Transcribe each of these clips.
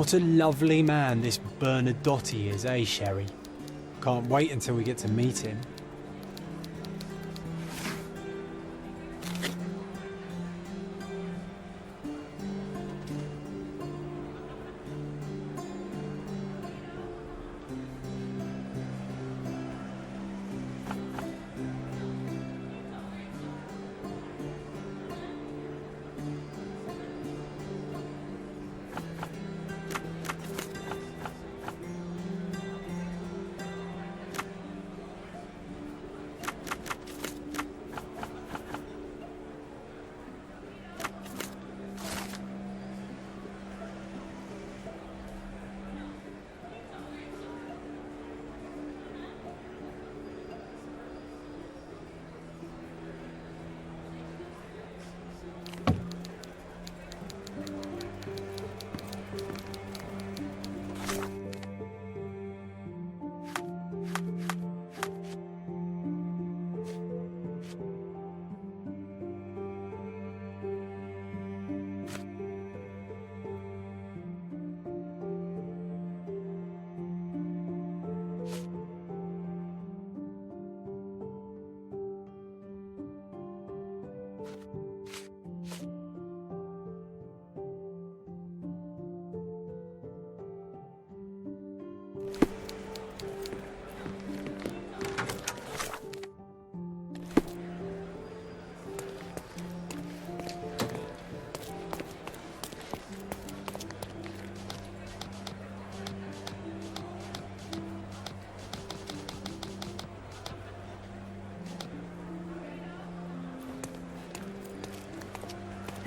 What a lovely man this Bernadotte is, eh, Sherry? Can't wait until we get to meet him.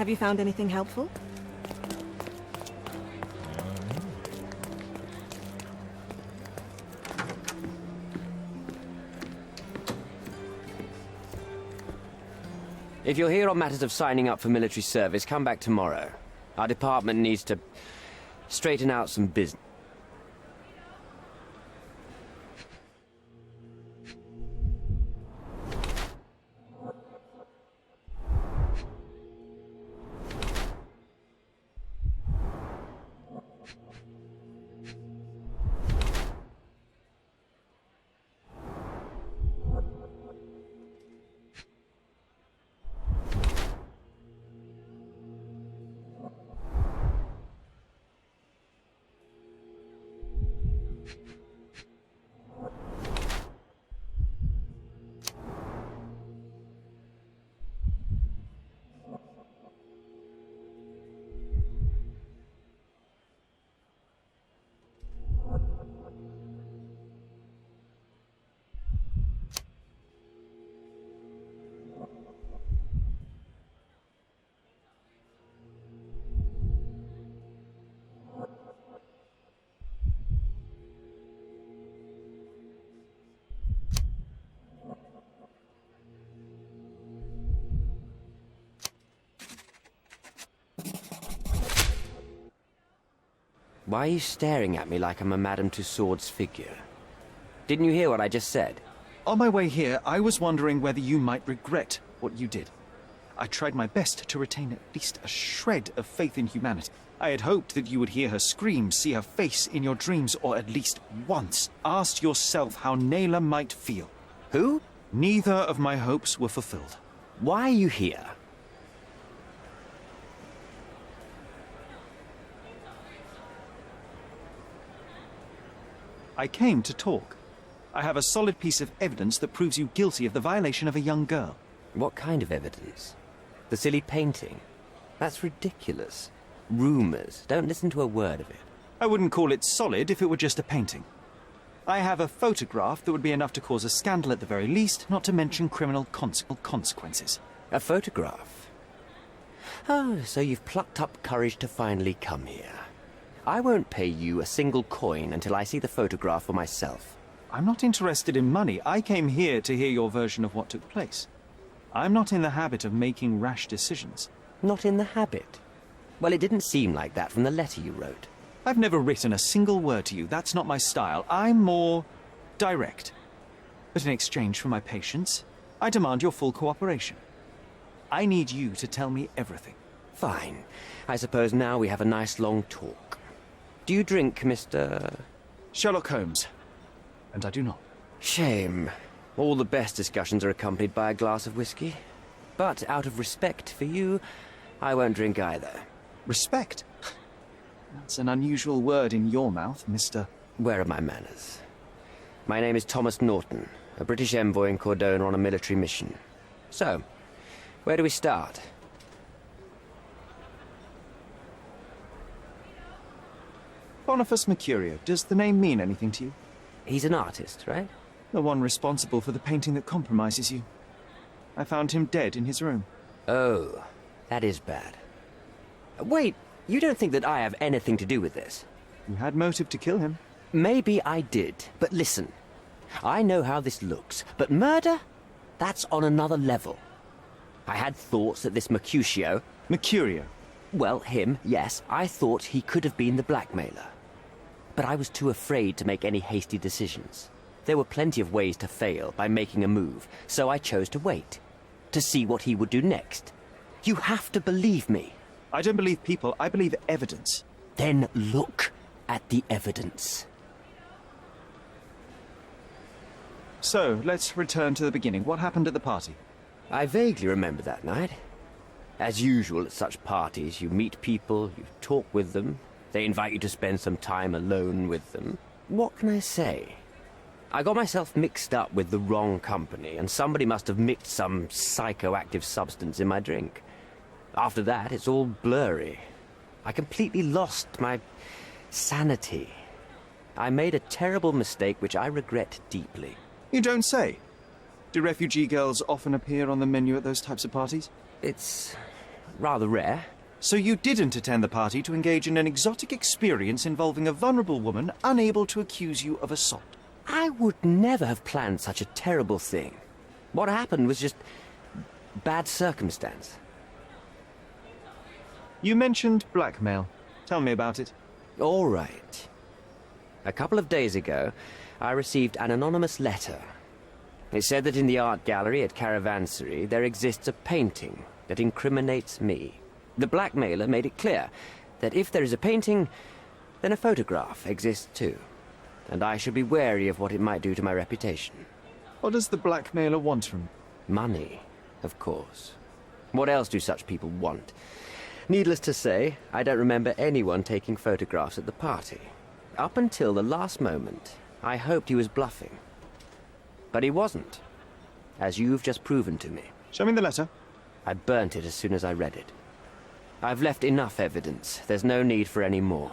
Have you found anything helpful? If you're here on matters of signing up for military service, come back tomorrow. Our department needs to straighten out some business. Why are you staring at me like I'm a Madame Tussauds figure? Didn't you hear what I just said? On my way here, I was wondering whether you might regret what you did. I tried my best to retain at least a shred of faith in humanity. I had hoped that you would hear her scream, see her face in your dreams, or at least once ask yourself how Naylor might feel. Who? Neither of my hopes were fulfilled. Why are you here? I came to talk. I have a solid piece of evidence that proves you guilty of the violation of a young girl. What kind of evidence? The silly painting? That's ridiculous. Rumors. Don't listen to a word of it. I wouldn't call it solid if it were just a painting. I have a photograph that would be enough to cause a scandal at the very least, not to mention criminal consequences. A photograph? Oh, so you've plucked up courage to finally come here. I won't pay you a single coin until I see the photograph for myself. I'm not interested in money. I came here to hear your version of what took place. I'm not in the habit of making rash decisions. Not in the habit? Well, it didn't seem like that from the letter you wrote. I've never written a single word to you. That's not my style. I'm more direct. But in exchange for my patience, I demand your full cooperation. I need you to tell me everything. Fine. I suppose now we have a nice long talk. Do you drink, Mr. Sherlock Holmes. And I do not. Shame. All the best discussions are accompanied by a glass of whiskey. But out of respect for you, I won't drink either. Respect? That's an unusual word in your mouth, Mr. Where are my manners? My name is Thomas Norton, a British envoy in Cordona on a military mission. So, where do we start? Boniface Mercurio. Does the name mean anything to you? He's an artist, right? The one responsible for the painting that compromises you. I found him dead in his room. Oh, that is bad. Wait, you don't think that I have anything to do with this? You had motive to kill him. Maybe I did, but listen. I know how this looks, but murder? That's on another level. I had thoughts that this Mercutio... Mercurio. Well, him, yes, I thought he could have been the blackmailer. But I was too afraid to make any hasty decisions. There were plenty of ways to fail by making a move, so I chose to wait. To see what he would do next. You have to believe me. I don't believe people, I believe evidence. Then look at the evidence. So, let's return to the beginning. What happened at the party? I vaguely remember that night. As usual at such parties, you meet people, you talk with them, they invite you to spend some time alone with them. What can I say? I got myself mixed up with the wrong company, and somebody must have mixed some psychoactive substance in my drink. After that, it's all blurry. I completely lost my sanity. I made a terrible mistake which I regret deeply. You don't say. Do refugee girls often appear on the menu at those types of parties? It's rather rare. So you didn't attend the party to engage in an exotic experience involving a vulnerable woman unable to accuse you of assault? I would never have planned such a terrible thing. What happened was just bad circumstance. You mentioned blackmail. Tell me about it. All right. A couple of days ago, I received an anonymous letter. It said that in the art gallery at Caravansary there exists a painting that incriminates me. The blackmailer made it clear that if there is a painting, then a photograph exists too. And I should be wary of what it might do to my reputation. What does the blackmailer want from you? Money, of course. What else do such people want? Needless to say, I don't remember anyone taking photographs at the party. Up until the last moment, I hoped he was bluffing. But he wasn't, as you've just proven to me. Show me the letter. I burnt it as soon as I read it. I've left enough evidence. There's no need for any more.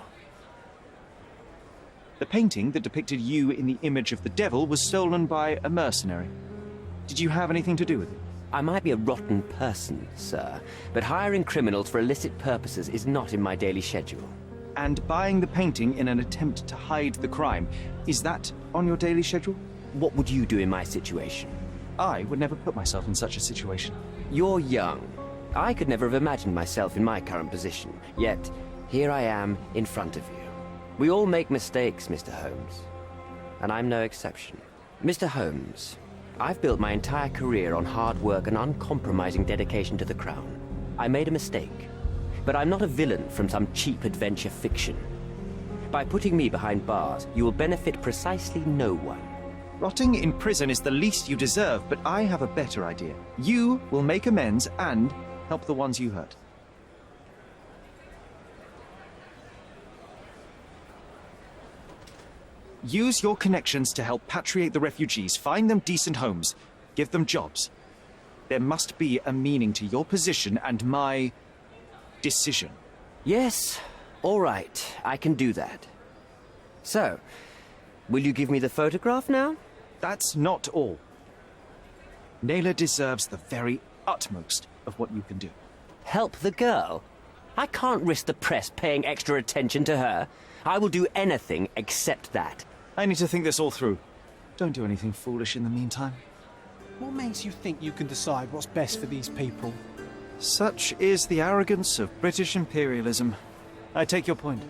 The painting that depicted you in the image of the devil was stolen by a mercenary. Did you have anything to do with it? I might be a rotten person, sir, but hiring criminals for illicit purposes is not in my daily schedule. And buying the painting in an attempt to hide the crime, is that on your daily schedule? What would you do in my situation? I would never put myself in such a situation. You're young. I could never have imagined myself in my current position, yet here I am in front of you. We all make mistakes, Mr. Holmes, and I'm no exception. Mr. Holmes, I've built my entire career on hard work and uncompromising dedication to the Crown. I made a mistake, but I'm not a villain from some cheap adventure fiction. By putting me behind bars, you will benefit precisely no one. Rotting in prison is the least you deserve, but I have a better idea. You will make amends and help the ones you hurt. Use your connections to help patriate the refugees, find them decent homes, give them jobs. There must be a meaning to your position and my decision. Yes, all right, I can do that. So, will you give me the photograph now? That's not all. Naylor deserves the very utmost of what you can do. Help the girl? I can't risk the press paying extra attention to her. I will do anything except that. I need to think this all through. Don't do anything foolish in the meantime. What makes you think you can decide what's best for these people? Such is the arrogance of British imperialism. I take your point.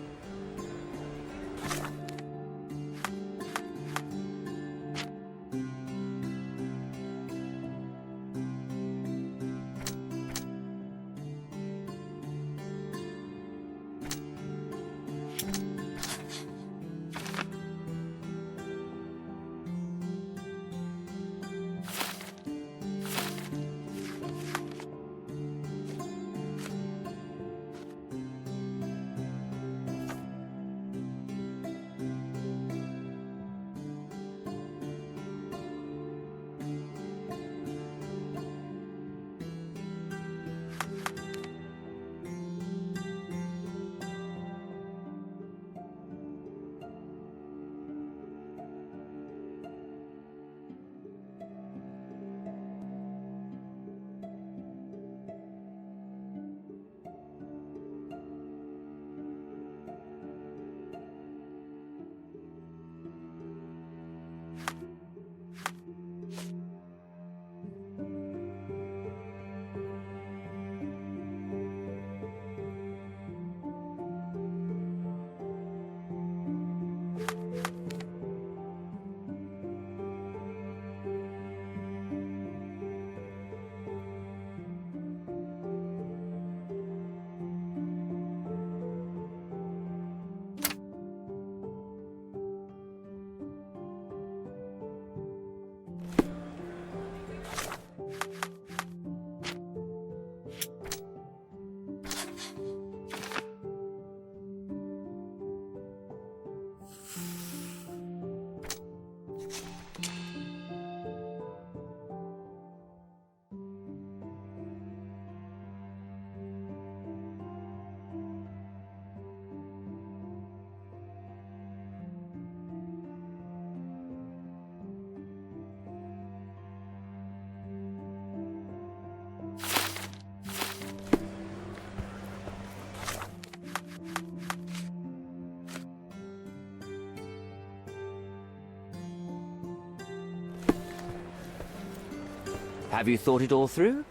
Have you thought it all through?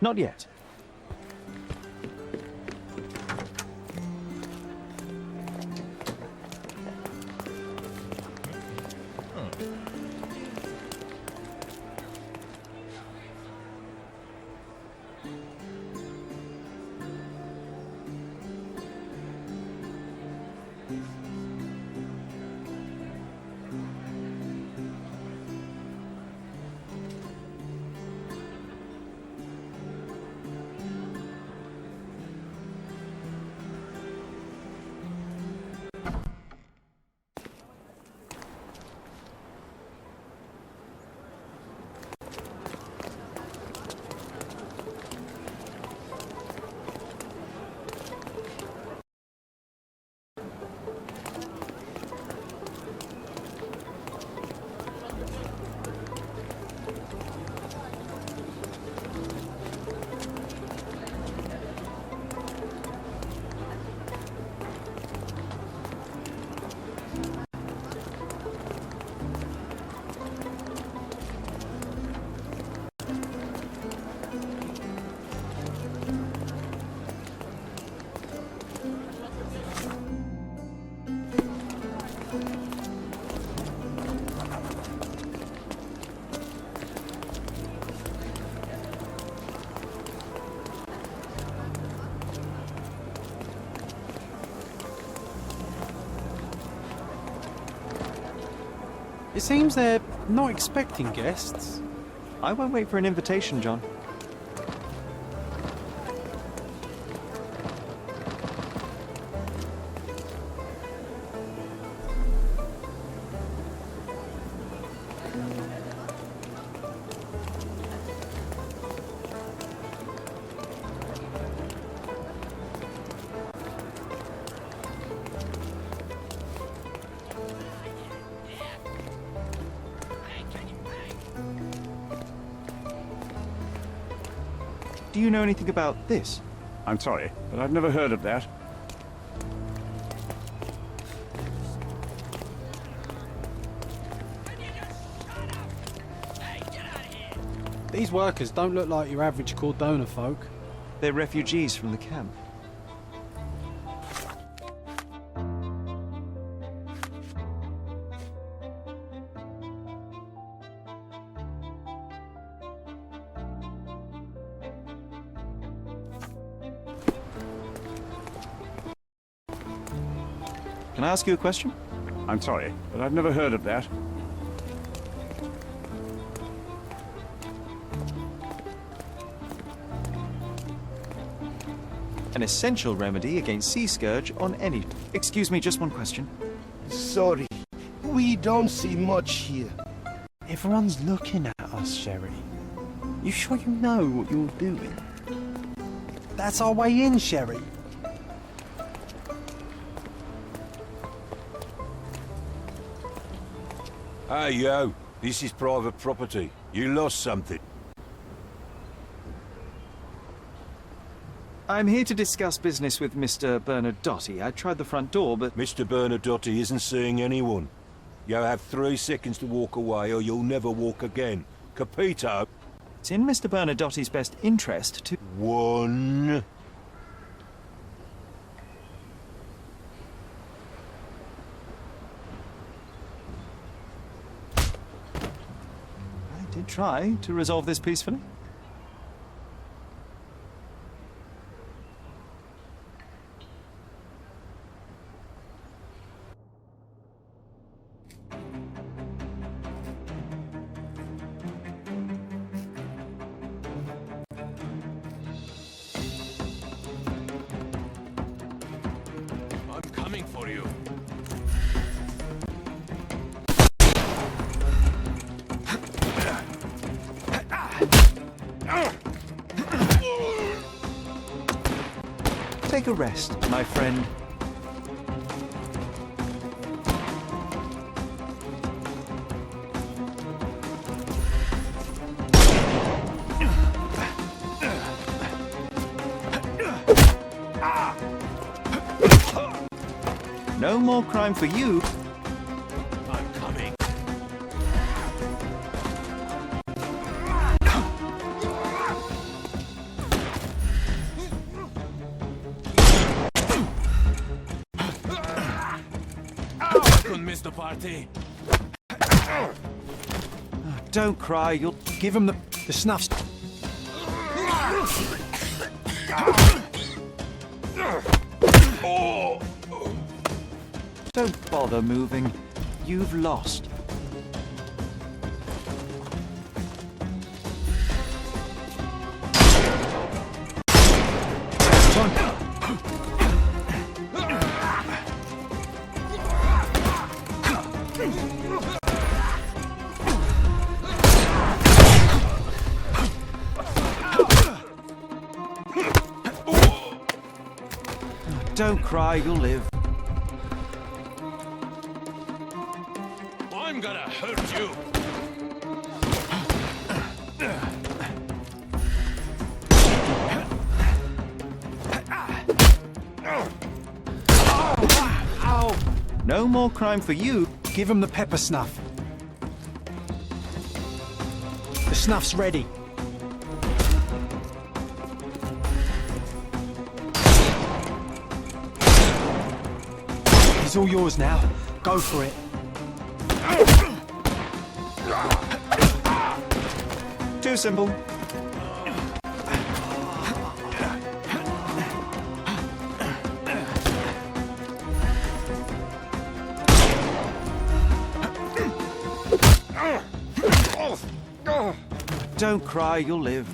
Not yet. It seems they're not expecting guests. I won't wait for an invitation, John. Do you know anything about this? I'm sorry, but I've never heard of that. These workers don't look like your average Cordona folk. They're refugees from the camp. Can I ask you a question? I'm sorry, but I've never heard of that. An essential remedy against sea scourge on any... Excuse me, just one question. Sorry, we don't see much here. Everyone's looking at us, Sherry. You sure you know what you're doing? That's our way in, Sherry. Hey, yo, this is private property. You lost something. I'm here to discuss business with Mr. Bernadotti. I tried the front door, but... Mr. Bernadotti isn't seeing anyone. You have 3 seconds to walk away or you'll never walk again. Capito? It's in Mr. Bernadotti's best interest to... 1... I did try to resolve this peacefully. I'm coming for you. Take a rest, my friend. No more crime for you. I'm coming. the party. Don't cry, you'll... Give him the snuffs. Don't bother moving. You've lost. Don't cry, you'll live. I'm gonna hurt you. No more crime for you. Give him the pepper snuff. The snuff's ready. It's all yours now. Go for it. Too simple. Don't cry, you'll live.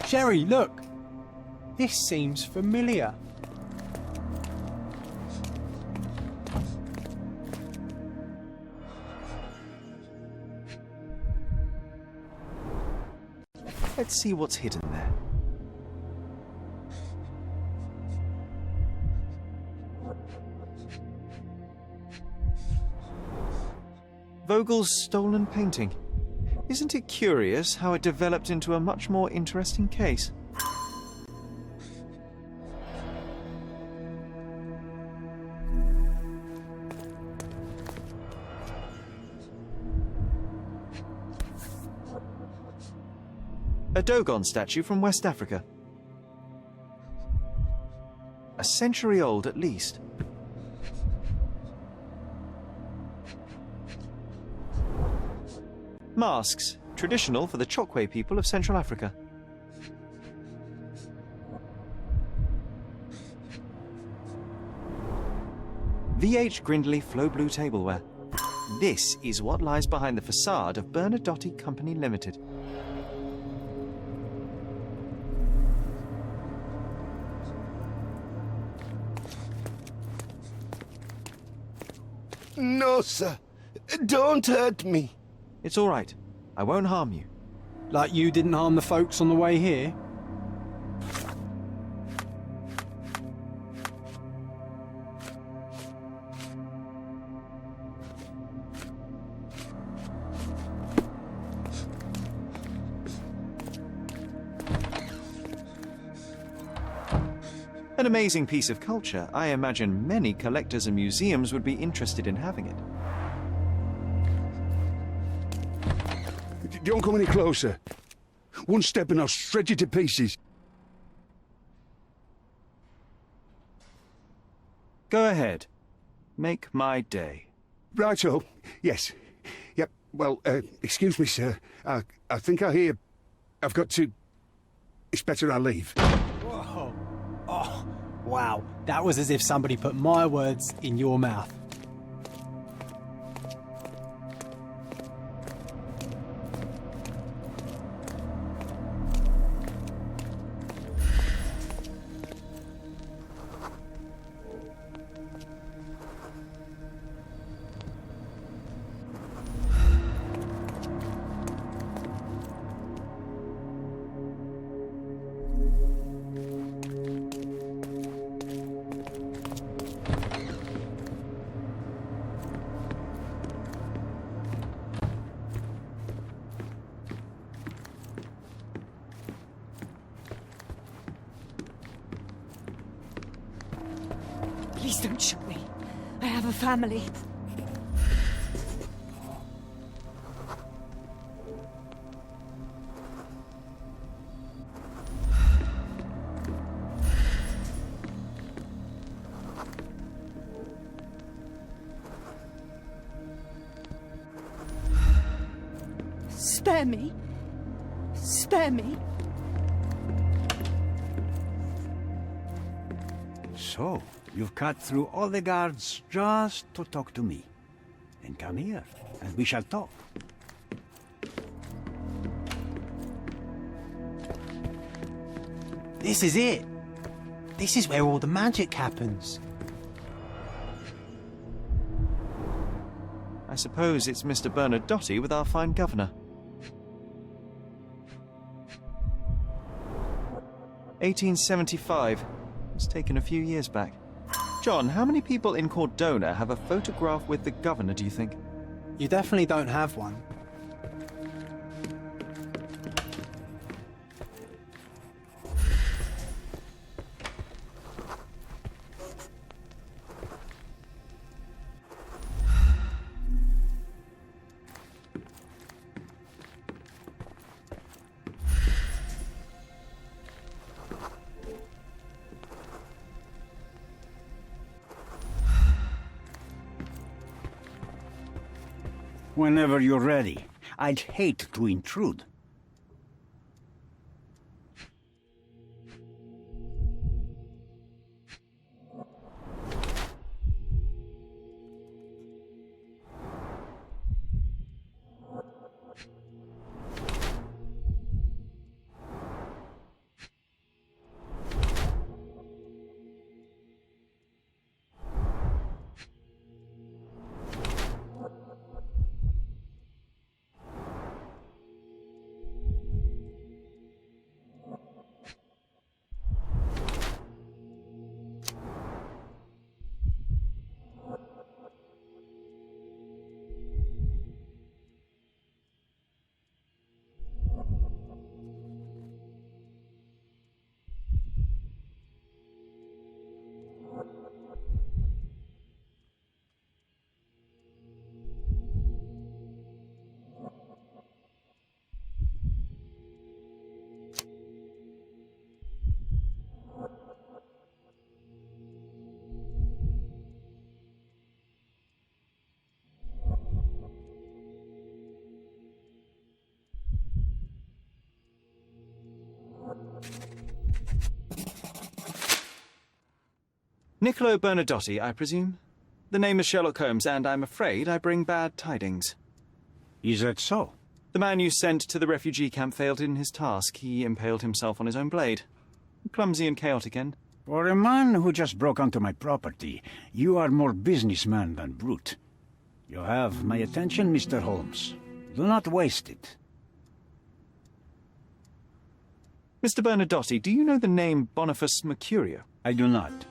Sherry, look. This seems familiar. Let's see what's hidden there. Vogel's stolen painting. Isn't it curious how it developed into a much more interesting case? A Dogon statue from West Africa. A century old at least. Masks, traditional for the Chokwe people of Central Africa. VH Grindley Flow Blue tableware. This is what lies behind the facade of Bernadotte Company Limited. No, sir. Don't hurt me. It's all right. I won't harm you. Like you didn't harm the folks on the way here? An amazing piece of culture. I imagine many collectors and museums would be interested in having it. Don't come any closer. One step and I'll shred you to pieces. Go ahead. Make my day. Righto. Yes. Yep. Well, excuse me, sir. I think I hear... I've got to... It's better I leave. Whoa. Oh, wow. That was as if somebody put my words in your mouth. don't shoot me. I have a family. Spare me. Spare me. So, you've cut through all the guards just to talk to me. Then come here, and we shall talk. This is it. This is where all the magic happens. I suppose it's Mr. Bernadotte with our fine governor. 1875. It's taken a few years back. John, how many people in Cordona have a photograph with the governor, do you think? You definitely don't have one. Whenever you're ready. I'd hate to intrude. Niccolo Bernadotte, I presume? The name is Sherlock Holmes, and I'm afraid I bring bad tidings. Is that so? The man you sent to the refugee camp failed in his task. He impaled himself on his own blade. Clumsy and chaotic end. For a man who just broke onto my property, you are more businessman than brute. You have my attention, Mr. Holmes. Do not waste it. Mr. Bernadotte, do you know the name Boniface Mercurio? I do not.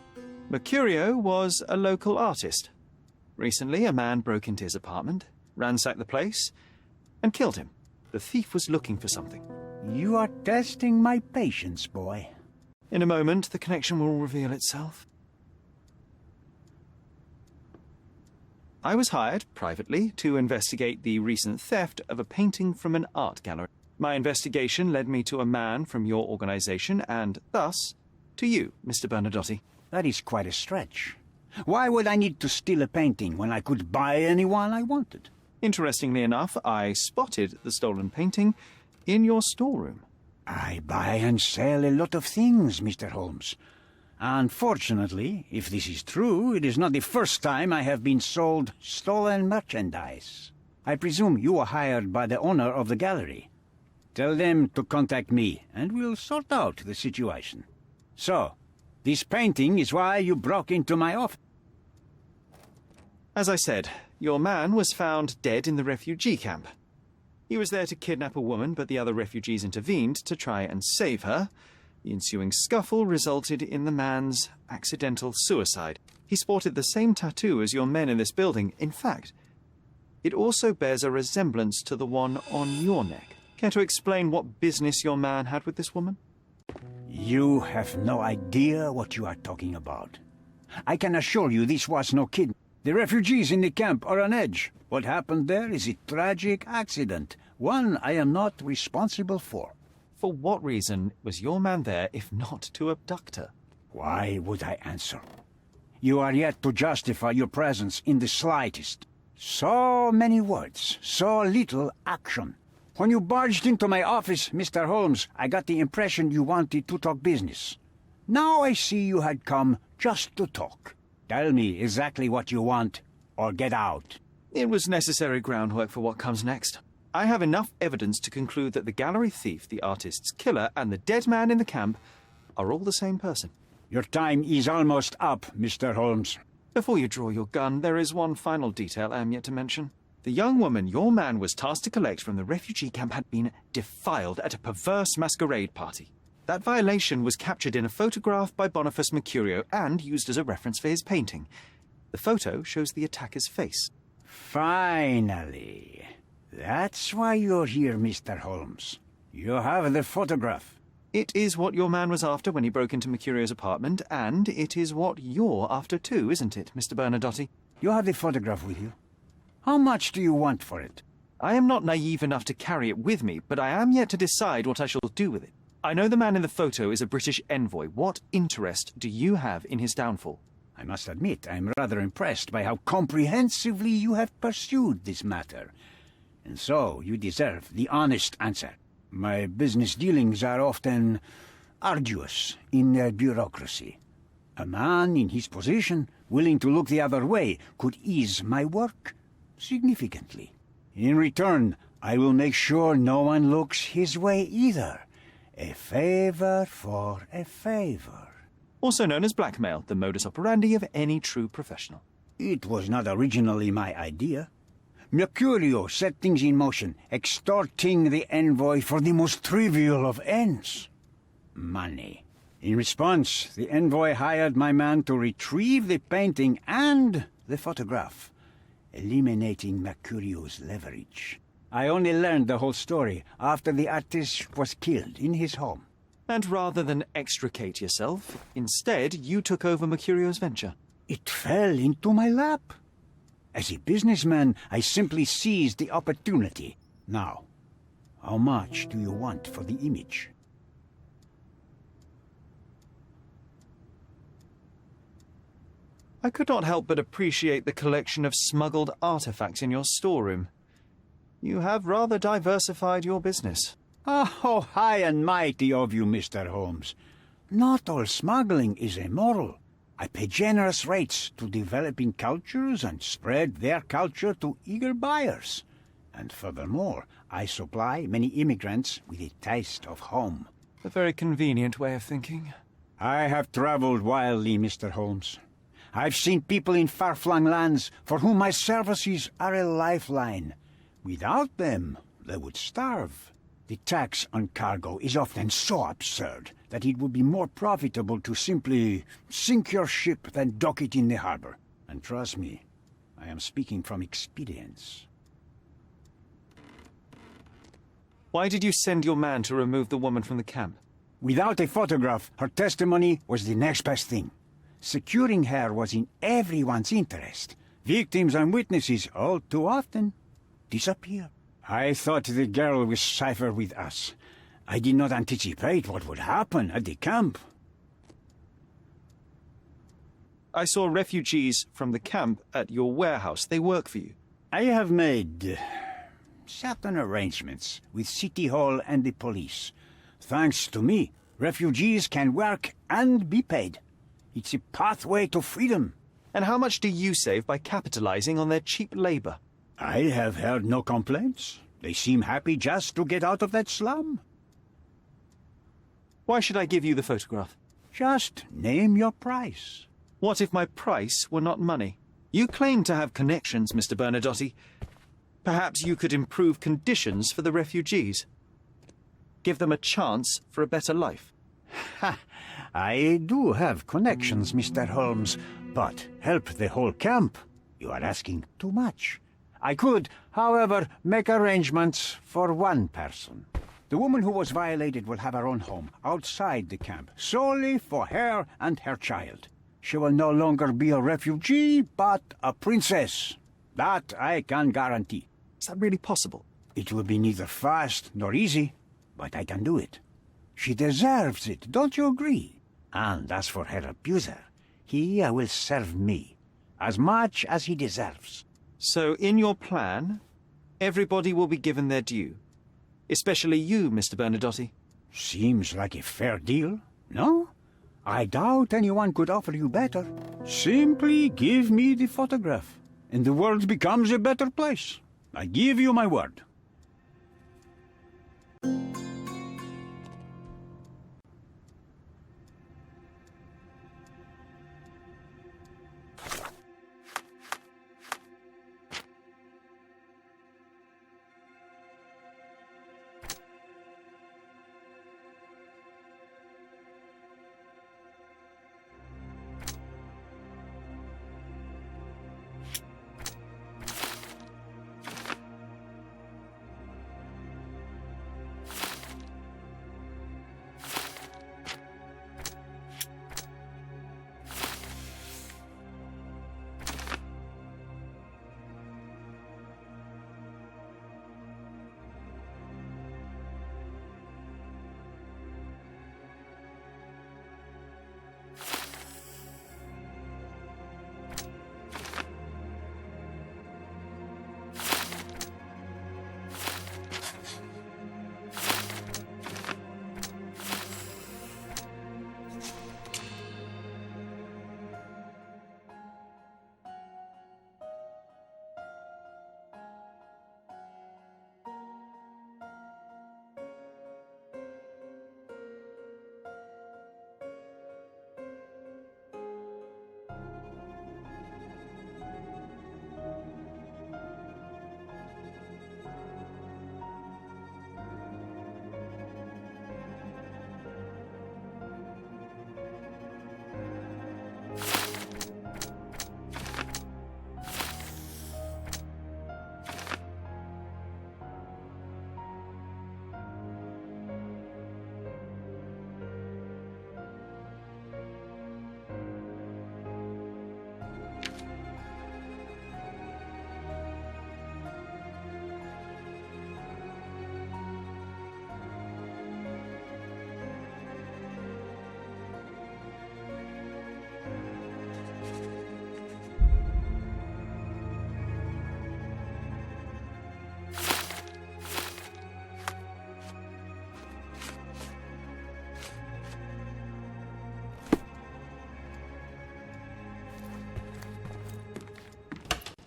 Mercurio was a local artist. Recently, a man broke into his apartment, ransacked the place, and killed him. The thief was looking for something. You are testing my patience, boy. In a moment, the connection will reveal itself. I was hired, privately, to investigate the recent theft of a painting from an art gallery. My investigation led me to a man from your organization, and thus, to you, Mr. Bernadotte. That is quite a stretch. Why would I need to steal a painting when I could buy any one I wanted? Interestingly enough, I spotted the stolen painting in your storeroom. I buy and sell a lot of things, Mr. Holmes. Unfortunately, if this is true, it is not the first time I have been sold stolen merchandise. I presume you were hired by the owner of the gallery. Tell them to contact me, and we'll sort out the situation. So, this painting is why you broke into my office. As I said, your man was found dead in the refugee camp. He was there to kidnap a woman, but the other refugees intervened to try and save her. The ensuing scuffle resulted in the man's accidental suicide. He sported the same tattoo as your men in this building. In fact, it also bears a resemblance to the one on your neck. Care to explain what business your man had with this woman? You have no idea what you are talking about. I can assure you this was no kid. The refugees in the camp are on edge. What happened there is a tragic accident, one I am not responsible for. For what reason was your man there if not to abduct her? Why would I answer? You are yet to justify your presence in the slightest. So many words, so little action. When you barged into my office, Mr. Holmes, I got the impression you wanted to talk business. Now I see you had come just to talk. Tell me exactly what you want, or get out. It was necessary groundwork for what comes next. I have enough evidence to conclude that the gallery thief, the artist's killer, and the dead man in the camp are all the same person. Your time is almost up, Mr. Holmes. Before you draw your gun, there is one final detail I am yet to mention. The young woman your man was tasked to collect from the refugee camp had been defiled at a perverse masquerade party. That violation was captured in a photograph by Boniface Mercurio and used as a reference for his painting. The photo shows the attacker's face. Finally. That's why you're here, Mr. Holmes. You have the photograph. It is what your man was after when he broke into Mercurio's apartment, and it is what you're after too, isn't it, Mr. Bernadotte? You have the photograph with you. How much do you want for it? I am not naive enough to carry it with me, but I am yet to decide what I shall do with it. I know the man in the photo is a British envoy. What interest do you have in his downfall? I must admit, I'm rather impressed by how comprehensively you have pursued this matter. And so, you deserve the honest answer. My business dealings are often arduous in their bureaucracy. A man in his position, willing to look the other way, could ease my work significantly. In return, I will make sure no one looks his way either. A favor for a favor. Also known as blackmail, the modus operandi of any true professional. It was not originally my idea. Mercurio set things in motion, extorting the envoy for the most trivial of ends. Money. In response, the envoy hired my man to retrieve the painting and the photograph, eliminating Mercurio's leverage. I only learned the whole story after the artist was killed in his home. And rather than extricate yourself, instead you took over Mercurio's venture. It fell into my lap. As a businessman, I simply seized the opportunity. Now, how much do you want for the image? I could not help but appreciate the collection of smuggled artifacts in your storeroom. You have rather diversified your business. Oh, high and mighty of you, Mr. Holmes. Not all smuggling is immoral. I pay generous rates to developing cultures and spread their culture to eager buyers. And furthermore, I supply many immigrants with a taste of home. A very convenient way of thinking. I have traveled wildly, Mr. Holmes. I've seen people in far-flung lands for whom my services are a lifeline. Without them, they would starve. The tax on cargo is often so absurd that it would be more profitable to simply sink your ship than dock it in the harbor. And trust me, I am speaking from experience. Why did you send your man to remove the woman from the camp? Without a photograph, her testimony was the next best thing. Securing her was in everyone's interest. Victims and witnesses all too often disappear. I thought the girl was safer with us. I did not anticipate what would happen at the camp. I saw refugees from the camp at your warehouse. They work for you. I have made certain arrangements with City Hall and the police. Thanks to me, refugees can work and be paid. It's a pathway to freedom. And how much do you save by capitalizing on their cheap labor? I have heard no complaints. They seem happy just to get out of that slum. Why should I give you the photograph? Just name your price. What if my price were not money? You claim to have connections, Mr. Bernadotte. Perhaps you could improve conditions for the refugees. Give them a chance for a better life. Ha! I do have connections, Mr. Holmes, but help the whole camp? You are asking too much. I could, however, make arrangements for one person. The woman who was violated will have her own home outside the camp, solely for her and her child. She will no longer be a refugee, but a princess. That I can guarantee. Is that really possible? It will be neither fast nor easy, but I can do it. She deserves it, don't you agree? And as for her abuser, he will serve me, as much as he deserves. So, in your plan, everybody will be given their due. Especially you, Mr. Bernadotte. Seems like a fair deal, no? I doubt anyone could offer you better. Simply give me the photograph, and the world becomes a better place. I give you my word.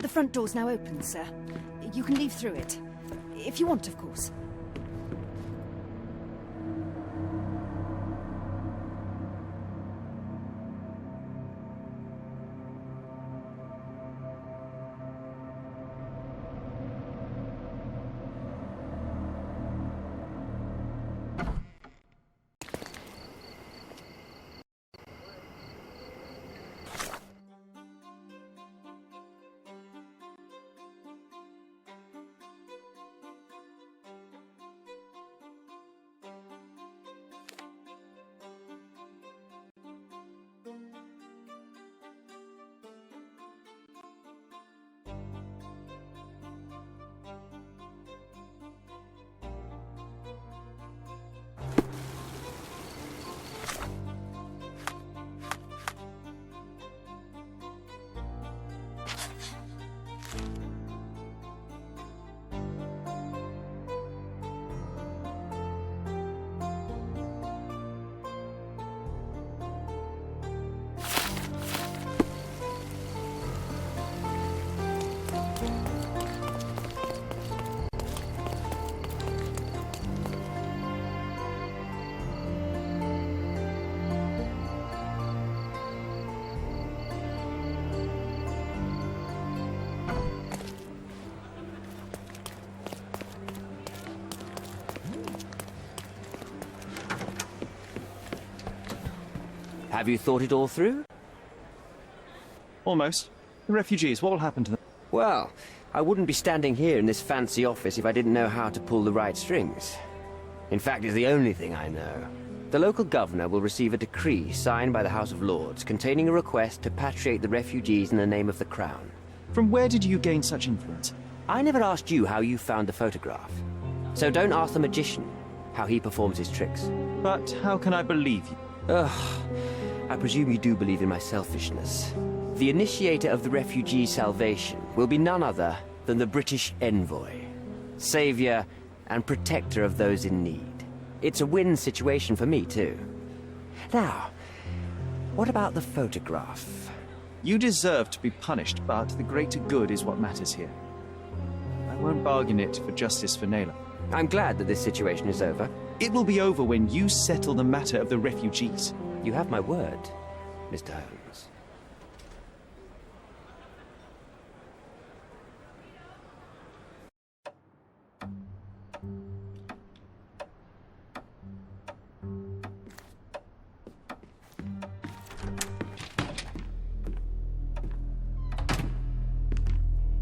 The front door's now open, sir. You can leave through it. If you want, of course. Have you thought it all through? Almost. The refugees, what will happen to them? Well, I wouldn't be standing here in this fancy office if I didn't know how to pull the right strings. In fact, it's the only thing I know. The local governor will receive a decree signed by the House of Lords containing a request to patriate the refugees in the name of the Crown. From where did you gain such influence? I never asked you how you found the photograph. So don't ask the magician how he performs his tricks. But how can I believe you? Ugh, I presume you do believe in my selfishness. The initiator of the refugee salvation will be none other than the British envoy, saviour and protector of those in need. It's a win situation for me, too. Now, what about the photograph? You deserve to be punished, but the greater good is what matters here. I won't bargain it for justice for Naylor. I'm glad that this situation is over. It will be over when you settle the matter of the refugees. You have my word, Mr. Holmes.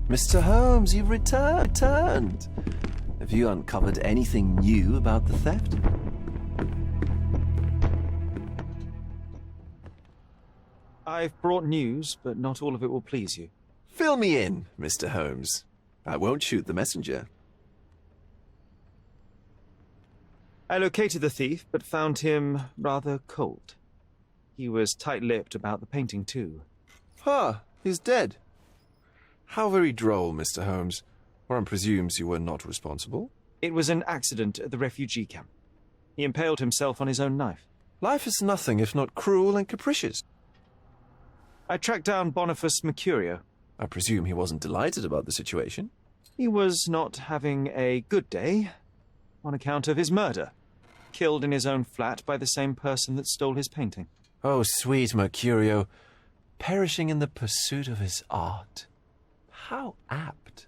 Mr. Holmes, you've returned. Have you uncovered anything new about the theft? I've brought news, but not all of it will please you. Fill me in, Mr. Holmes. I won't shoot the messenger. I located the thief, but found him rather cold. He was tight-lipped about the painting, too. He's dead. How very droll, Mr. Holmes. One presumes you were not responsible. It was an accident at the refugee camp. He impaled himself on his own knife. Life is nothing if not cruel and capricious. I tracked down Boniface Mercurio. I presume he wasn't delighted about the situation. He was not having a good day on account of his murder. Killed in his own flat by the same person that stole his painting. Oh, sweet Mercurio. Perishing in the pursuit of his art. How apt.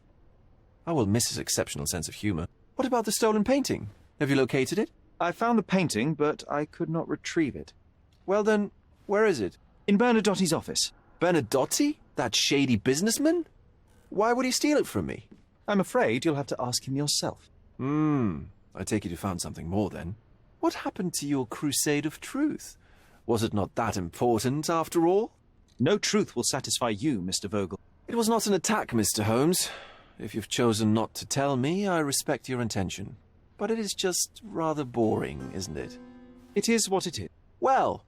I will miss his exceptional sense of humor. What about the stolen painting? Have you located it? I found the painting, but I could not retrieve it. Well then, where is it? In Bernadotti's office. Bernadotti? That shady businessman? Why would he steal it from me? I'm afraid you'll have to ask him yourself. I take it you found something more then. What happened to your crusade of truth? Was it not that important, after all? No truth will satisfy you, Mr. Vogel. It was not an attack, Mr. Holmes. If you've chosen not to tell me, I respect your intention. But it is just rather boring, isn't it? It is what it is. Well,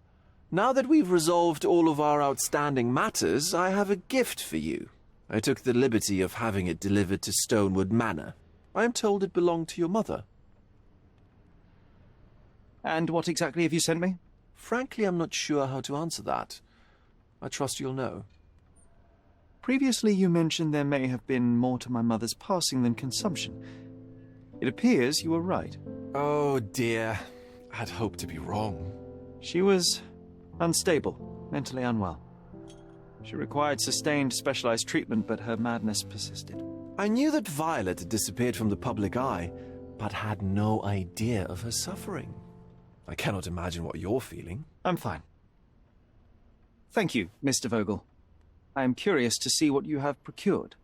now that we've resolved all of our outstanding matters, I have a gift for you. I took the liberty of having it delivered to Stonewood Manor. I am told it belonged to your mother. And what exactly have you sent me? Frankly, I'm not sure how to answer that. I trust you'll know. Previously, you mentioned there may have been more to my mother's passing than consumption. It appears you were right. Oh, dear. I'd hoped to be wrong. She was unstable, mentally unwell. She required sustained, specialized treatment, but her madness persisted. I knew that Violet had disappeared from the public eye, but had no idea of her suffering. I cannot imagine what you're feeling. I'm fine. Thank you, Mr. Vogel. I am curious to see what you have procured.